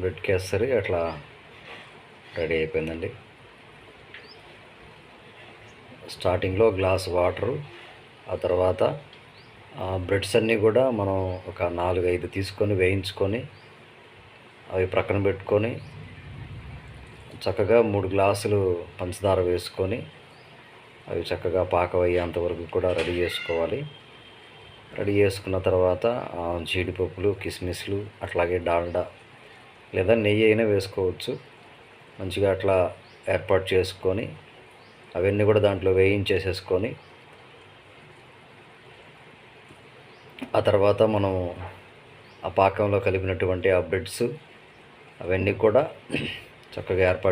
Bread kesari అట్లా ready అయిపోయిందండి. స్టార్టింగ్లో గ్లాస్ వాటరు, ఆ తర్వాత బ్రెడ్స్ అన్నీ కూడా మనం ఒక 4-5 తీసుకొని వేయించుకొని అవి ప్రక్కన పెట్టుకొని చక్కగా 3 గ్లాసులు పంచదార వేసుకొని అవి చక్కగా పాకం అయ్యేంత వరకు కూడా రెడీ చేసుకోవాలి. రెడీ చేసుకున్న తర్వాత జీడిపప్పులు, కిస్మిస్లు, అట్లాగే డాల్డా లేదా నెయ్యి అయినా వేసుకోవచ్చు. మంచిగా అట్లా ఏర్పాటు చేసుకొని అవన్నీ కూడా దాంట్లో వేయించేసేసుకొని ఆ తర్వాత మనం ఆ పాకంలో కలిపినటువంటి ఆ బ్రెడ్స్ అవన్నీ కూడా చక్కగా ఏర్పాటు